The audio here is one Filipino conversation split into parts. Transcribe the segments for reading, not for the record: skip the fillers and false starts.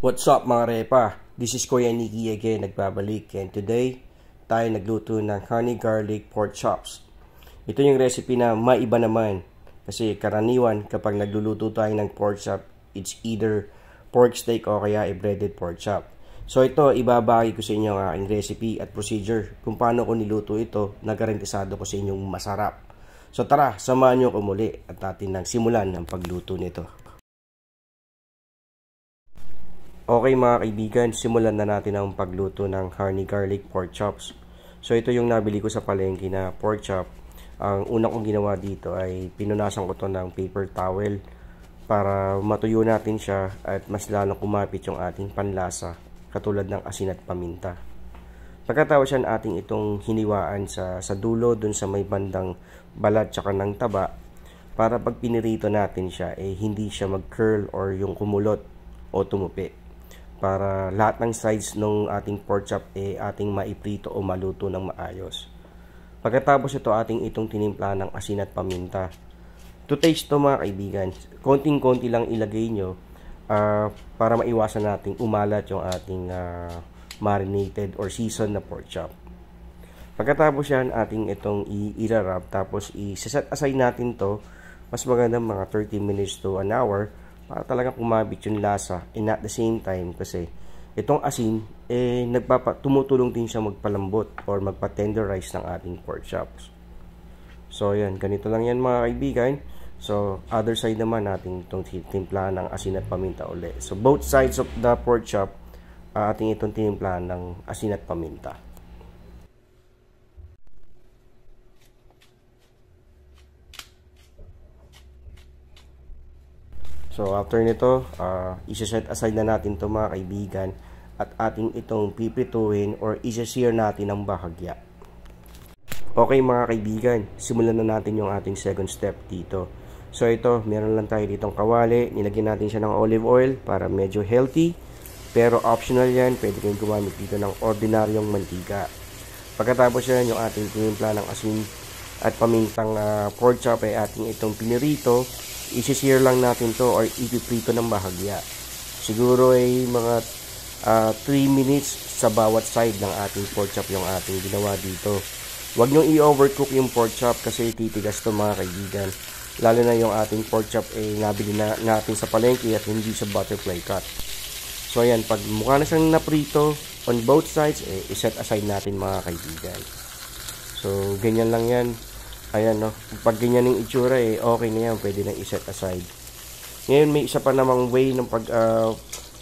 What's up mga repa? This is Kuya Nikki again, nagbabalik, and today tayo nagluto ng honey garlic pork chops. Ito yung recipe na maiba naman kasi karaniwan kapag nagluluto tayo ng pork chop, it's either pork steak o kaya a breaded pork chop. So ito, ibabahagi ko sa inyo ang aking recipe at procedure kung paano ko niluto ito, nagarantisado ko sa inyong masarap. So tara, samahan nyo ko muli at natin nang simulan ang pagluto nito. Okay mga kaibigan, simulan na natin ang pagluto ng honey garlic pork chops. So ito yung nabili ko sa palengke na pork chop. Ang una kong ginawa dito ay pinunasan ko to ng paper towel para matuyo natin siya at mas lalong kumapit yung ating panlasa katulad ng asin at paminta. Pagkatapos yan, ating itong hiniwaan sa dulo dun sa may bandang balat tsaka ng taba para pag pinirito natin siya hindi siya mag-curl or yung kumulot o tumupi, para lahat ng sides ng ating pork chop ating maiprito o maluto ng maayos. Pagkatapos ito, ating itong tinimpla ng asin at paminta. To taste to mga kaibigan, konting-konti lang ilagay nyo para maiwasan nating umalat yung ating marinated or seasoned na pork chop. Pagkatapos yan, ating itong i-wrap, tapos i-set aside natin to. Mas maganda mga 30 minutes to an hour para talaga kumabit yung lasa, and at the same time kasi itong asin tumutulong din siya magpalambot or magpa-tenderize ng ating pork chops. So yan, ganito lang yan mga kaibigan. So other side naman natin itong timpla ng asin at paminta ulit. So both sides of the pork chop ating itong timpla ng asin at paminta. So after nito, isa-set aside na natin to mga kaibigan at ating itong pipituhin or isa-sear natin ng bahagya. Okay mga kaibigan, simulan na natin yung ating second step dito. So ito, meron lang tayo ditong kawali, nilagyan natin siya ng olive oil para medyo healthy. Pero optional yan, pwede kayong gumamit dito ng ordinaryong mantika. Pagkatapos yan, yung ating tinimpla ng asin at pamintang pork chop ay ating itong pinirito. Isi-sear lang natin to or ipiprito ng bahagya. Siguro ay mga 3 minutes sa bawat side ng ating pork chop yung ating ginawa dito. Huwag nyo i-overcook yung pork chop kasi titigas to mga kaibigan. Lalo na yung ating pork chop nabili na natin sa palengke at hindi sa butterfly cut. So ayan, pag mukha na siyang naprito on both sides, iset aside natin mga kaibigan. So ganyan lang yan. Ayan no, pag ganyan yung itsura okay na yan, pwede na i-set aside. Ngayon may isa pa namang way ng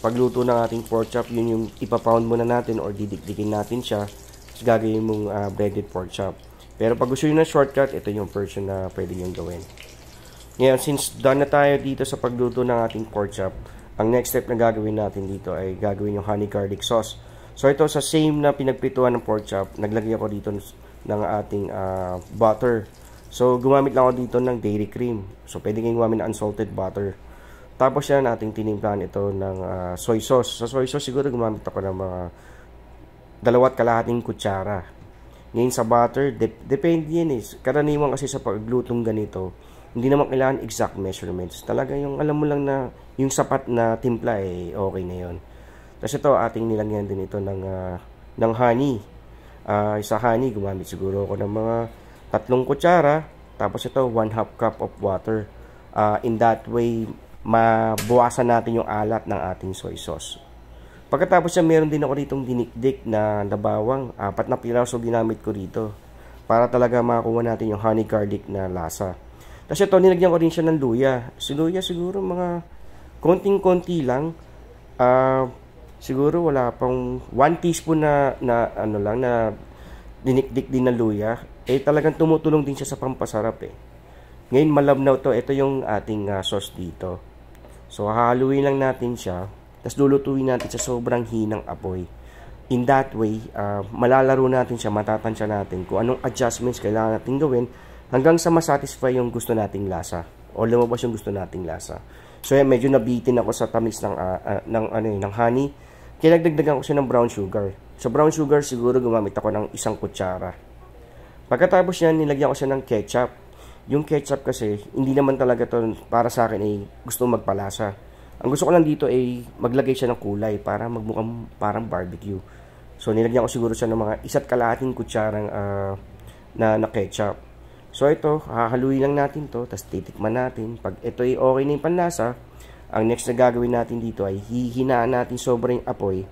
pagluto ng ating pork chop, yun yung ipapound muna natin or didikdikin natin siya, tapos gagawin mong breaded pork chop. Pero pag gusto nyo ng shortcut, ito yung version na pwede nyo gawin. Ngayon, since done na tayo dito sa pagluto ng ating pork chop, ang next step na gagawin natin dito ay gagawin yung honey garlic sauce. So ito, sa same na pinagprituan ng pork chop, naglagay ako dito ng ating butter. So, gumamit lang ako dito ng dairy cream. So, pwede kayong gumamit ng unsalted butter. Tapos yan, ating tinimplan ito ng soy sauce. Sa soy sauce, siguro gumamit ako ng mga 2.5 kutsara. Ngayon sa butter, depende yan Karaniwan kasi sa paglutong ganito, hindi naman kailangan exact measurements. Talaga yung alam mo lang na yung sapat na timpla okay na yun. Tapos ito, ating nilagyan din ito ng honey. Sa honey, gumamit siguro ako ng mga 3 kutsara, tapos ito 1/2 cup of water. In that way, mabawasan natin yung alat ng ating soy sauce. Pagkatapos yan, meron din ako ditong dinikdik na bawang. 4 na piraso ginamit ko rito para talaga makakuha natin yung honey garlic na lasa. Tapos ito, nilagyan ko rin siya ng luya. Si luya siguro mga konting-konti lang. Siguro wala pang 1 teaspoon na dinikdik din na luya. Talagang tumutulong din siya sa pampasarap Ngayon malabnaw to, ito yung ating sauce dito. So hahaluin lang natin siya, tapos lulutuin natin sa sobrang hinang apoy. In that way, malalaro natin siya, matatansya natin kung anong adjustments kailangan natin gawin hanggang sa masatisfy yung gusto nating lasa o lumabas yung gusto nating lasa. So yan, medyo nabitin ako sa tamis ng honey. Kaya nagdagdagan ko siya ng brown sugar. Sa brown sugar siguro gumamit ako ng 1 kutsara. Pagkatapos yan, nilagyan ko siya ng ketchup. Yung ketchup kasi, hindi naman talaga to para sa akin gusto magpalasa. Ang gusto ko lang dito ay maglagay siya ng kulay para magmukhang parang barbecue. So nilagyan ko siguro siya ng mga 1.5 kutsarang na ketchup. So ito, hahaluin lang natin to, tapos titikman natin. Pag ito ay okay na yung panlasa, ang next na gagawin natin dito ay hihinaan natin sobrang apoy.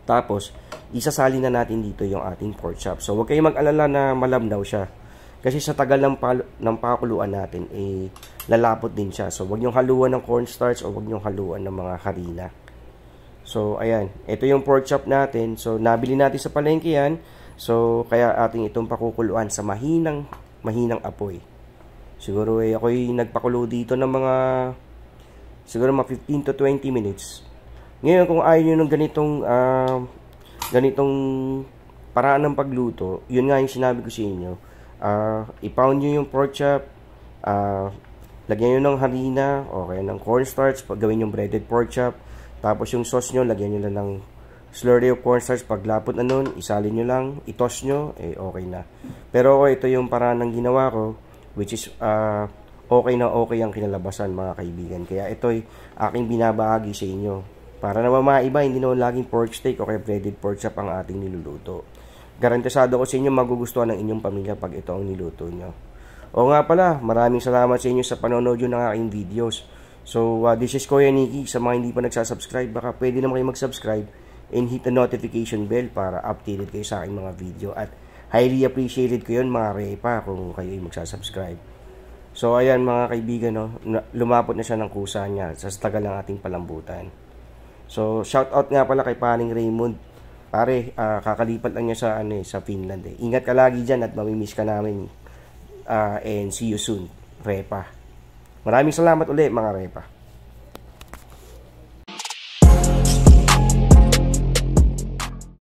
Tapos, isasali na natin dito yung ating pork chop. So, huwag kayong mag-alala na malamnaw siya. Kasi sa tagal ng pakuluan natin, lalapot din siya. So, huwag nyong haluan ng cornstarch o huwag nyong haluan ng mga harina. So, ayan. Ito yung pork chop natin. So, nabili natin sa palengke yan. So, kaya ating itong pakukuluan sa mahinang apoy. Siguro ako'y nagpakulo dito ng mga siguro mga 15 to 20 minutes. Ngayon, kung ayaw nyo ng ganitong paraan ng pagluto, yun nga yung sinabi ko sa inyo. I-pound nyo yung pork chop, lagyan nyo ng harina, o kaya ng cornstarch, gawin yung breaded pork chop. Tapos yung sauce nyo, lagyan nyo lang ng slurry of cornstarch. Paglapot na nun, isalin nyo lang, itos nyo, okay na. Pero ito yung paraan ng ginawa ko, which is okay na okay ang kinalabasan, mga kaibigan. Kaya ito'y aking binabahagi sa inyo. Para naman maiba, hindi naman laging pork steak o kaya breaded pork chop ang ating niluluto. Garantisado ko sa inyo magugustuhan ng inyong pamilya pag ito ang niluto nyo. O nga pala, maraming salamat sa inyo sa panonood nyo ng aking videos. So, this is Kuya Nicky. Sa mga hindi pa nagsasubscribe, baka pwede naman kayo mag-subscribe and hit the notification bell para updated kayo sa aking mga video. At highly appreciated ko yun, mga repa, kung kayo ay magsasubscribe. So, ayan mga kaibigan, no? Lumapot na siya ng kusa niya sa tagal ng ating palambutan. So, shout out nga pala kay Paring Raymond. Pare, kakalipat lang niya sa Finland. Ingat ka lagi dyan at mamimiss ka namin. And see you soon, Repa. Maraming salamat ulit, mga Repa.